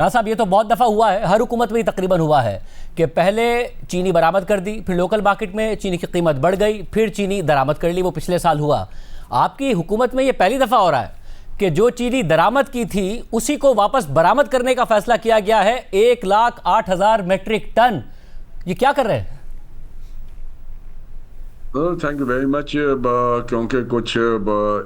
राणा साहब, ये तो बहुत दफ़ा हुआ है, हर हुकूमत में ही तकरीबन हुआ है कि पहले चीनी बरामद कर दी, फिर लोकल मार्केट में चीनी की कीमत बढ़ गई, फिर चीनी दरामद कर ली। वो पिछले साल हुआ। आपकी हुकूमत में ये पहली दफ़ा हो रहा है कि जो चीनी दरामद की थी उसी को वापस बरामद करने का फैसला किया गया है। 1,08,000 मेट्रिक टन। ये क्या कर रहे हैं? Thank you very much. क्योंकि कुछ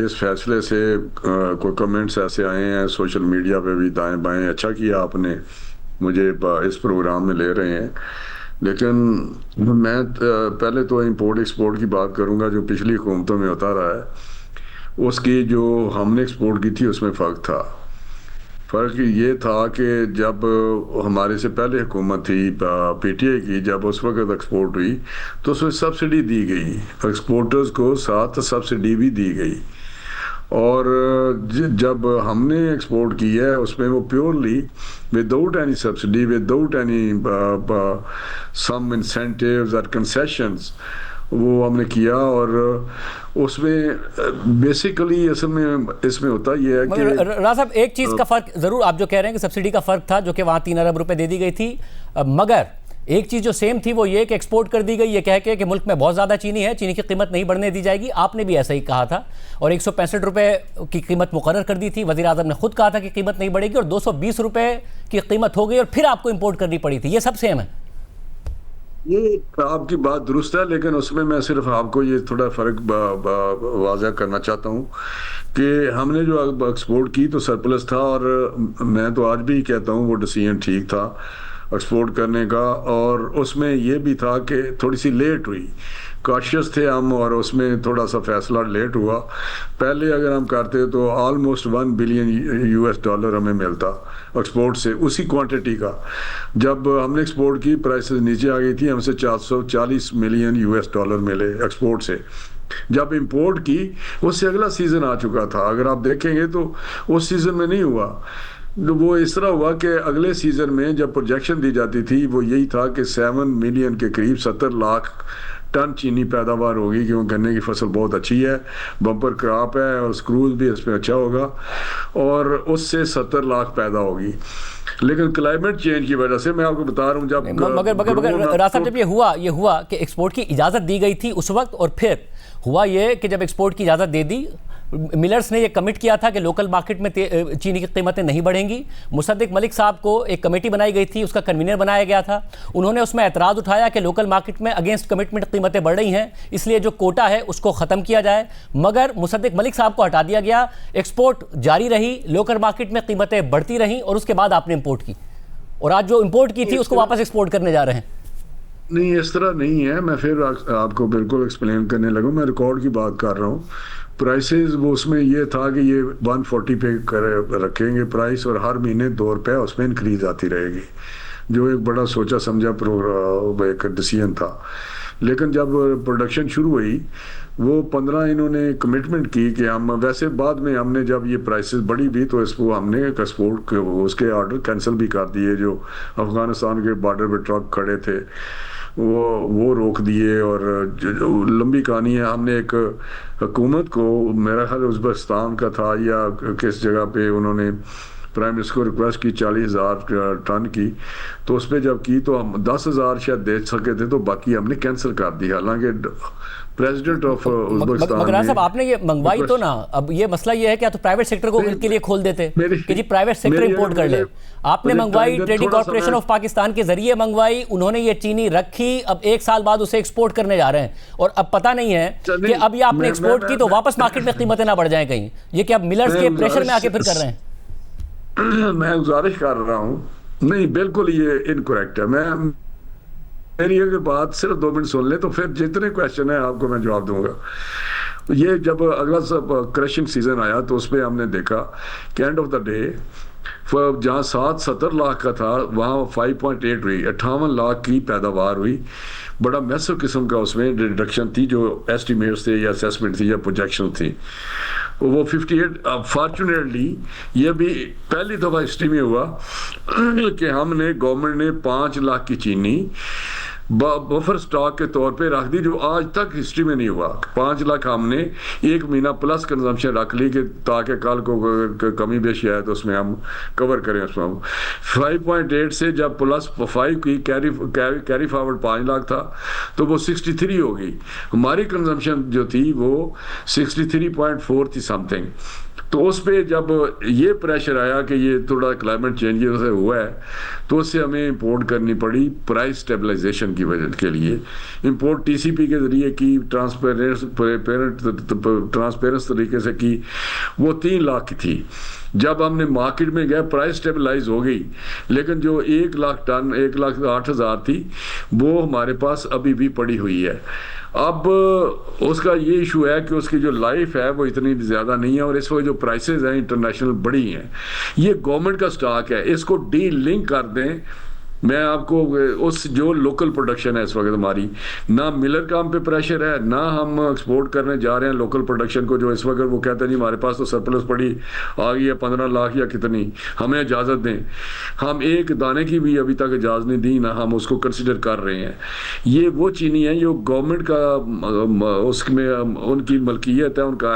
इस फैसले से कोई कमेंट्स ऐसे आए हैं सोशल मीडिया पे भी, दाएं बाएं। अच्छा किया आपने मुझे इस प्रोग्राम में ले रहे हैं। लेकिन मैं पहले तो इंपोर्ट एक्सपोर्ट की बात करूंगा जो पिछली हुकूमतों में होता रहा है। उसकी जो हमने एक्सपोर्ट की थी उसमें फ़र्क था। फ़र्क ये था कि जब हमारे से पहले हुकूमत थी पीटीआई की, जब उस वक्त एक्सपोर्ट हुई तो उसमें सब्सिडी दी गई, एक्सपोर्टर्स को साथ सब्सिडी भी दी गई। और जब हमने एक्सपोर्ट किया है उसमें वो purely without any subsidy, without any some incentives और कंसेशंस वो हमने किया। और उसमें बेसिकली असल में इसमें होता ये है कि राणा साहब, एक चीज़ का फ़र्क ज़रूर आप जो कह रहे हैं कि सब्सिडी का फ़र्क था, जो कि वहाँ 3 अरब रुपए दे दी गई थी, मगर एक चीज़ जो सेम थी वो ये कि एक्सपोर्ट कर दी गई ये कह के कि मुल्क में बहुत ज़्यादा चीनी है, चीनी की कीमत नहीं बढ़ने दी जाएगी। आपने भी ऐसा ही कहा था और 165 रुपये की कीमत मुकर्रर कर दी थी। वज़ीर आज़म ने खुद कहा था कि कीमत नहीं बढ़ेगी और 220 रुपये की कीमत हो गई और फिर आपको इंपोर्ट करनी पड़ी थी। ये सब सेम है। ये आपकी बात दुरुस्त है, लेकिन उसमें मैं सिर्फ आपको ये थोड़ा फ़र्क वाज़ह करना चाहता हूँ कि हमने जो एक्सपोर्ट की तो सरप्लस था। और मैं तो आज भी कहता हूँ वो डिसीजन ठीक था एक्सपोर्ट करने का। और उसमें ये भी था कि थोड़ी सी लेट हुई, कॉशियस थे हम, और उसमें थोड़ा सा फैसला लेट हुआ। पहले अगर हम करते तो ऑलमोस्ट $1 बिलियन हमें मिलता एक्सपोर्ट से, उसी क्वांटिटी का। जब हमने एक्सपोर्ट की प्राइसेस नीचे आ गई थी, हमसे $440 मिलियन मिले एक्सपोर्ट से। जब इंपोर्ट की उससे अगला सीज़न आ चुका था। अगर आप देखेंगे तो उस सीज़न में नहीं हुआ। वो इस तरह हुआ कि अगले सीज़न में जब प्रोजेक्शन दी जाती थी वो यही था कि 7 मिलियन के करीब 70 लाख टन चीनी पैदावार होगी, क्योंकि गन्ने की फसल बहुत अच्छी है, बम्पर क्रॉप है और स्क्रूज भी इसमें अच्छा होगा, और उससे 70 लाख पैदा होगी। लेकिन क्लाइमेट चेंज की वजह से, मैं आपको बता रहा हूँ, जब मगर रास्ता जब ये हुआ कि एक्सपोर्ट की इजाज़त दी गई थी उस वक्त, और फिर हुआ ये कि जब एक्सपोर्ट की इजाज़त दे दी, मिलर्स ने ये कमिट किया था कि लोकल मार्केट में चीनी की कीमतें नहीं बढ़ेंगी। मुसद्दिक मलिक साहब को एक कमेटी बनाई गई थी, उसका कन्वीनर बनाया गया था। उन्होंने उसमें एतराज़ उठाया कि लोकल मार्केट में अगेंस्ट कमिटमेंट कीमतें बढ़ रही हैं, इसलिए जो कोटा है उसको ख़त्म किया जाए। मगर मुसद्दिक मलिक साहब को हटा दिया गया, एक्सपोर्ट जारी रही, लोकल मार्केट में कीमतें बढ़ती रहीं और उसके बाद आपने इम्पोर्ट की, और आज जो इम्पोर्ट की थी उसको वापस एक्सपोर्ट करने जा रहे हैं। नहीं, इस तरह नहीं है। मैं फिर आपको बिल्कुल एक्सप्लेन करने लगूँ। मैं रिकॉर्ड की बात कर रहा हूँ। प्राइसेस वो उसमें ये था कि ये 140 पे रखेंगे प्राइस, और हर महीने ₹2 उसमें इंक्रीज आती रहेगी, जो एक बड़ा सोचा समझा एक डिसीजन था। लेकिन जब प्रोडक्शन शुरू हुई वो 15 इन्होंने कमिटमेंट की कि हम, वैसे बाद में हमने जब ये प्राइसेस बढ़ी भी तो इसको हमने एक्सपोर्ट उसके ऑर्डर कैंसिल भी कर दिए। जो अफ़गानिस्तान के बॉर्डर पे ट्रक खड़े थे वो रोक दिए। और जो लंबी कहानी है, हमने एक हुकूमत को, मेरा ख्याल उज़्बेकिस्तान का था या किस जगह पे, उन्होंने प्राइम मिनिस्टर को रिक्वेस्ट की 40,000 टन की, तो उस पर जब की तो हम 10,000 शायद दे सके थे, तो बाकी हमने कैंसिल कर दी। हालांकि प्रेसिडेंट ऑफ उज़्बेकिस्तान मगर साहब आपने ये मंगवाई तो ना, अब ये मसला ये है कि या तो प्राइवेट सेक्टर को के लिए खोल देते कि जी प्राइवेट सेक्टर इंपोर्ट कर ले। आपने मंगवाई, ट्रेडिंग कॉर्पोरेशन ऑफ पाकिस्तान के जरिए मंगवाई, उन्होंने ये चीनी रखी, अब 1 साल बाद उसे एक्सपोर्ट करने जा रहे हैं, और अब पता नहीं है कि अब ये आपने एक्सपोर्ट की तो वापस मार्केट में कीमतें ना बढ़ जाए कहीं। ये कि अब मिलर्स के प्रेशर में आके फिर कर रहे हैं। मैं गुजारिश कर रहा हूँ, नहीं बिल्कुल ये इनकरेक्ट है। मेरी अगर बात सिर्फ 2 मिनट सुन ले तो फिर जितने क्वेश्चन है आपको मैं जवाब दूंगा। ये जब अगला क्रशिंग सीजन आया तो उसमें हमने देखा कि एंड ऑफ द डे जहाँ 70 लाख का था वहाँ 5.8 हुई, 58 लाख की पैदावार हुई। बड़ा मैसिव किस्म का उसमें रिडक्शन थी, जो एस्टिमेट्स थे या असेसमेंट थी या प्रोजेक्शन थी। वो 58 फॉर्चुनेटली ये भी पहली दफ़ा हिस्ट्री में हुआ कि हमने, गवर्नमेंट ने 5 लाख की चीनी बफर स्टॉक के तौर पे रख दी, जो आज तक हिस्ट्री में नहीं हुआ। 5 लाख हमने 1 महीना प्लस कंजम्पशन रख ली कि ताकि कल को कमी बेशी आए तो उसमें हम कवर करें। उसमें हम 5.8 से जब प्लस 5 की कैरी फॉरवर्ड 5 लाख था तो वो 63 हो गई। हमारी कंजम्पशन जो थी वो 63.4 थी समथिंग। तो उस पर जब ये प्रेशर आया कि ये थोड़ा क्लाइमेट चेंज से हुआ है तो उससे हमें इंपोर्ट करनी पड़ी प्राइस स्टेबलाइजेशन की वजह के लिए। इंपोर्ट टीसीपी के ज़रिए की, ट्रांसपेरेंस तरीके से की, वो 3 लाख की थी। जब हमने मार्केट में गया प्राइस स्टेबलाइज हो गई, लेकिन जो 1 लाख टन 1,08,000 थी वो हमारे पास अभी भी पड़ी हुई है। अब उसका ये इशू है कि उसकी जो लाइफ है वो इतनी ज़्यादा नहीं है और इस वक्त जो प्राइसेस हैं इंटरनेशनल बड़ी हैं। ये गवर्नमेंट का स्टॉक है, इसको डी लिंक कर दें। मैं आपको उस जो लोकल प्रोडक्शन है इस वक्त हमारी, ना मिलर काम पे प्रेशर है, ना हम एक्सपोर्ट करने जा रहे हैं लोकल प्रोडक्शन को, जो इस वक्त वो कहते हैं नहीं हमारे पास तो सरप्लस पड़ी आ गई है 15 लाख या कितनी, हमें इजाज़त दें। हम एक दाने की भी अभी तक इजाज़त नहीं दी, ना हम उसको कंसिडर कर रहे हैं। ये वो चीनी है जो गवर्नमेंट का उसमें उनकी मलकियत है, उनका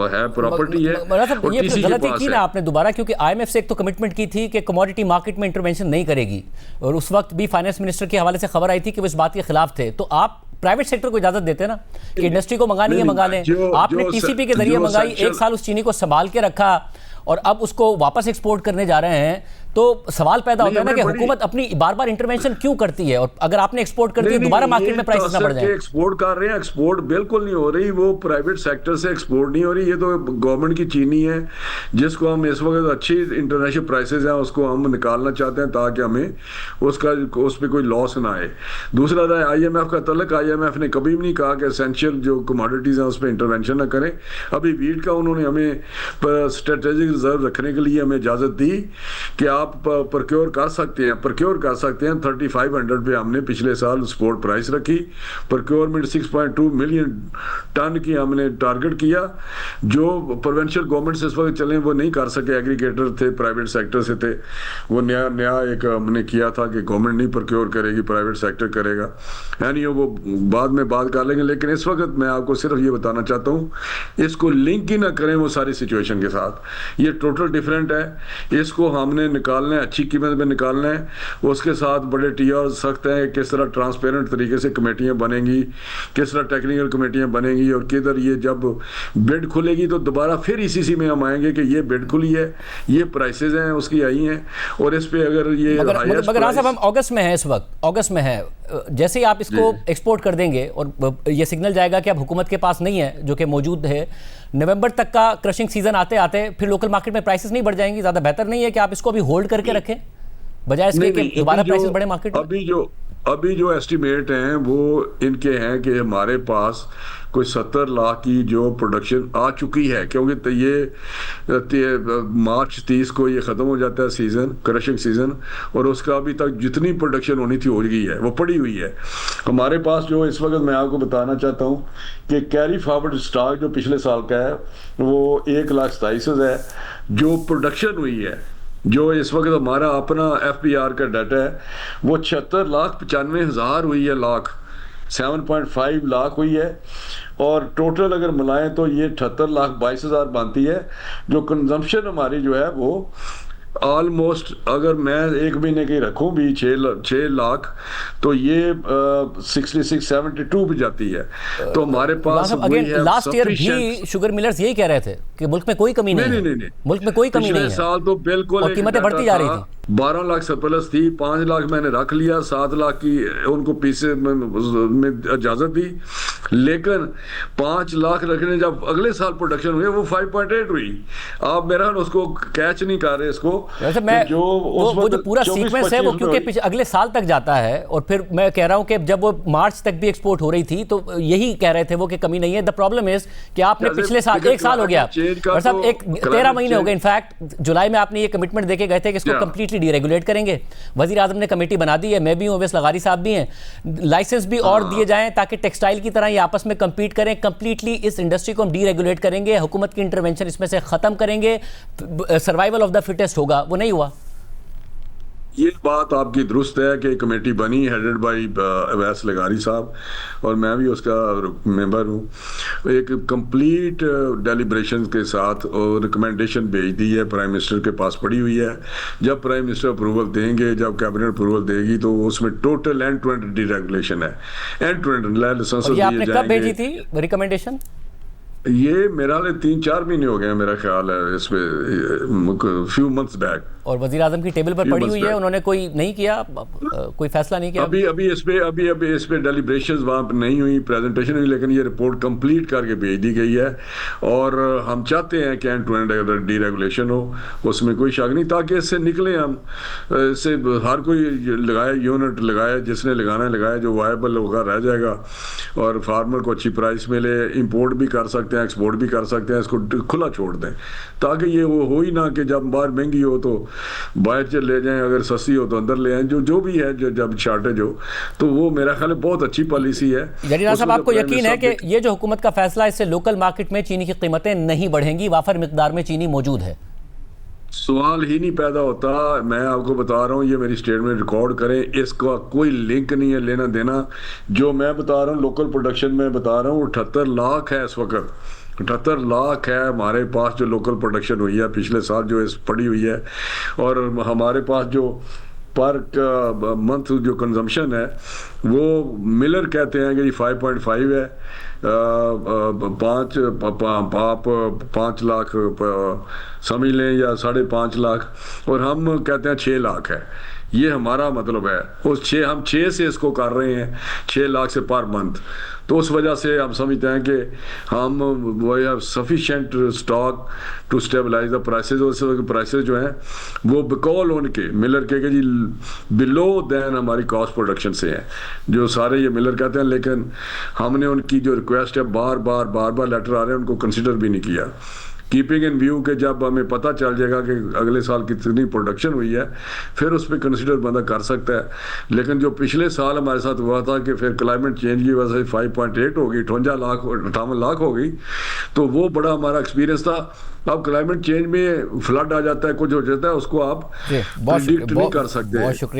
है, प्रॉपर्टी है। ये गलती की ना आपने दोबारा, क्योंकि IMF से एक तो कमिटमेंट की थी कि कमोडिटी मार्केट में इंटरवेंशन नहीं करेगी, और उस वक्त भी फाइनेंस मिनिस्टर के हवाले से खबर आई थी कि वो इस बात के खिलाफ थे। तो आप प्राइवेट सेक्टर को इजाजत देते ना कि इंडस्ट्री को मंगानी है मंगा लें। आपने टीसीपी के जरिए मंगाई, 1 साल उस चीनी को संभाल के रखा और अब उसको वापस एक्सपोर्ट करने जा रहे हैं। तो सवाल पैदा होता है ना कि हुकूमत अपनी बार बार इंटरवेंशन क्यों करती है, और अगर आपने एक्सपोर्ट कर दिया दोबारा मार्केट में प्राइस ना बढ़ जाए। एक्सपोर्ट कर रहे हैं, एक्सपोर्ट बिल्कुल नहीं हो रही, वो प्राइवेट सेक्टर से एक्सपोर्ट नहीं हो रही। ये तो गवर्नमेंट की चीनी है जिसको हम इस वक्त अच्छी इंटरनेशनल प्राइसेस हैं उसको हम निकालना चाहते हैं ताकि हमें उस पर कोई लॉस ना आए। दूसरा रहा IMF का तलक, IMF ने कभी भी नहीं कहा कि एसेंशियल जो कमोडिटीज़ हैं उस पर इंटरवेंशन ना करें। अभी वीट का उन्होंने हमें स्ट्रेटेजिक रिजर्व रखने के लिए हमें इजाज़त दी कि आप प्रोक्योर कर सकते हैं 3500 पे हमने पिछले साल स्पोर्ट प्राइस रखी। प्रोक्योरमेंट 6.2 मिलियन टन की हमने टारगेट किया, जो प्रोविंशियल गवर्नमेंट से इस वक्त चले वो नहीं कर सके, एग्रीगेटर थे, प्राइवेट सेक्टर से थे। वो नया एक हमने किया था कि गवर्नमेंट नहीं प्रोक्योर करेगी, प्राइवेट सेक्टर करेगा, यानी वो बाद में बात कर लेंगे। लेकिन इस वक्त मैं आपको सिर्फ ये बताना चाहता हूँ, इसको लिंक ही ना करें वो सारी सिचुएशन के साथ। ये टोटल डिफरेंट है, इसको हमने निकालना है, अच्छी कीमत में निकालना है। उसके साथ बड़े टीआर सख्त हैं, किस तरह ट्रांसपेरेंट तरीके से कमेटियां बनेंगी, किस तरह टेक्निकल कमेटियां बनेंगी, और किधर ये जब बिड खुलेगी तो दोबारा फिर इसी में हम आएंगे कि ये बिड खुली है, ये प्राइसेस हैं उसकी आई हैं, और इस पे अगर ये मगर साहब हम अगस्त में हैं, इस वक्त अगस्त में है, जैसे ही आप इसको एक्सपोर्ट कर देंगे और ये सिग्नल जाएगा कि अब हुकूमत के पास नहीं है जो कि मौजूद है, नवंबर तक का क्रशिंग सीजन आते आते फिर लोकल मार्केट में प्राइसेस नहीं बढ़ जाएंगी? ज़्यादा बेहतर नहीं है कि आप इसको अभी होल्ड करके रखें बजाय इसके कि दोबारा प्राइसेस बढ़े मार्केट में? अभी जो एस्टिमेट हैं वो इनके हैं कि हमारे पास कोई 70 लाख की जो प्रोडक्शन आ चुकी है, क्योंकि ये मार्च 30 को ये ख़त्म हो जाता है सीज़न, क्रशिंग सीज़न, और उसका अभी तक जितनी प्रोडक्शन होनी थी हो गई है, वो पड़ी हुई है हमारे पास। जो इस वक्त मैं आपको बताना चाहता हूँ कि कैरी फॉरवर्ड स्टॉक जो पिछले साल का है वो 1,27,000 है। जो प्रोडक्शन हुई है, जो इस वक्त हमारा अपना FBR का डाटा है, वो 76,95,000 हुई है, 7.5 लाख हुई है, और टोटल अगर मिलाएं तो ये 78,22,000 बनती है। जो कंजम्पशन हमारी जो है वो ऑलमोस्ट, अगर मैं एक महीने की रखूं भी 6 लाख, तो ये 66-72 पे जाती है। तो हमारे पास लास्ट ईयर भी शुगर मिलर्स यही कह रहे थे कि मुल्क में कोई कमी नहीं है, मुल्क में कोई कमी नहीं है। साल तो बिल्कुल और कीमतें बढ़ती जा रही थी। 12 लाख सरप्लस थी, 5 लाख मैंने रख लिया, 7 लाख की उनको पीछे में इजाजत दी, लेकिन 5 लाख रखने जब अगले साल प्रोडक्शन हुई वो 5.8 हुई। आप मेरा उसको कैच नहीं कर रहे इसको। वैसे मैं वो जो पूरा सीक्वेंस है वो क्योंकि अगले साल तक जाता है, और फिर मैं कह रहा हूं कि जब वो मार्च तक भी एक्सपोर्ट हो रही थी तो यही कह रहे थे वो कि कमी नहीं है। द प्रॉब्लम इज कि आपने पिछले साल 1 साल हो गया और साहब 13 महीने हो गए, इनफैक्ट जुलाई में आपने ये कमिटमेंट देके गए थे कि इसको कंप्लीटली डीरेगुलेट करेंगे। वजीर आजम ने कमेटी बना दी है, मैं भी हूं, ओवैस लगारी साहब भी हैं, लाइसेंस भी और दिए जाएं ताकि टेक्सटाइल की तरह ये आपस में compete करें। कंप्लीटली इस इंडस्ट्री को हम डीरेगुलेट करेंगे, हुकूमत की इंटरवेंशन इसमें से खत्म करेंगे, सर्वाइवल ऑफ द फिटेस्ट होगा। वो नहीं हुआ। ये बात आपकी दुरुस्त है कि कमेटी बनी हेडेड बाय अवैस लगारी साहब, और मैं भी उसका मेंबर हूँ। एक कंप्लीट डेलिब्रेशन के साथ और रिकमेंडेशन भेज दी है, प्राइम मिनिस्टर के पास पड़ी हुई है। जब प्राइम मिनिस्टर अप्रूवल देंगे, जब कैबिनेट अप्रूवल देगी, तो उसमें total end to end deregulation है, एंड टू एंड लाइसेंस और ये आपने दिए कब भेजी जाएंगे। थी रिकमेंडेशन? ये मेरा 3-4 महीने हो गए मेरा ख्याल है, इसमें फ्यू मंथ्स बैक। और वजीर आजम की टेबल पर पड़ी हुई है, उन्होंने कोई नहीं किया, कोई फैसला नहीं किया? अभी इस पे डेलिब्रेशंस वहाँ पर नहीं हुई, प्रेजेंटेशन हुई, लेकिन ये रिपोर्ट कंप्लीट करके भेज दी गई है। और हम चाहते हैं कि एंड टू एंड डीरेगुलेशन हो, उसमें कोई शक नहीं, ताकि इससे निकले हम। इससे हर कोई लगाए, यूनिट लगाए, जिसने लगाना है लगाए, जो वायबल होगा रह जाएगा, और फार्मर को अच्छी प्राइस मिले, इंपोर्ट भी कर सकते हैं, एक्सपोर्ट भी कर सकते हैं, इसको खुला छोड़ दें, ताकि ये वो हो ही ना कि जब बाहर महंगी हो तो बाहर से ले जाएं, अगर सस्ती हो तो अंदर ले आएं, जो भी है, जो जब शॉर्टेज हो। तो वो मेरा ख्याल है बहुत अच्छी पॉलिसी है। जरीना साहब, आपको यकीन है कि ये जो हुकूमत का फैसला, इससे लोकल मार्केट में चीनी की कीमतें नहीं बढ़ेंगी, वाफर मिकदार में चीनी मौजूद है? सवाल ही नहीं पैदा होता। मैं आपको बता रहा हूँ, ये मेरी स्टेटमेंट रिकॉर्ड करें, इसका कोई लिंक नहीं है लेना देना। जो मैं बता रहा हूँ लोकल प्रोडक्शन में बता रहा हूँ, 78 लाख है इस वक्त, 78 लाख है हमारे पास जो लोकल प्रोडक्शन हुई है पिछले साल, जो इस पड़ी हुई है। और हमारे पास जो पर मंथ जो कंजम्पशन है, वो मिलर कहते हैं कि जी 5.5 है, 5 लाख समझ लें, या 5.5 लाख, और हम कहते हैं 6 लाख है। ये हमारा मतलब है, उस हम 6 से इसको कर रहे हैं, 6 लाख से पर मंथ। तो उस वजह से हम समझते हैं कि हम वो have sufficient stock to stabilise the prices. और प्राइसेस जो हैं वो बिकॉल उनके मिलर के जी बिलो देन हमारी कॉस्ट प्रोडक्शन से हैं, जो सारे ये मिलर कहते हैं। लेकिन हमने उनकी जो रिक्वेस्ट है, बार बार लेटर आ रहे हैं, उनको कंसिडर भी नहीं किया। कीपिंग इन व्यू के जब हमें पता चल जाएगा कि अगले साल कितनी प्रोडक्शन हुई है, फिर उस पर कंसिडर बंदा कर सकता है। लेकिन जो पिछले साल हमारे साथ हुआ था कि फिर क्लाइमेट चेंज की वजह से 5.8 हो गई, 58 लाख हो गई, तो वो बड़ा हमारा एक्सपीरियंस था। अब क्लाइमेट चेंज में फ्लड आ जाता है, कुछ हो जाता है, उसको आप प्रिडिक्ट नहीं कर सकते। बहुत शुक्रिया।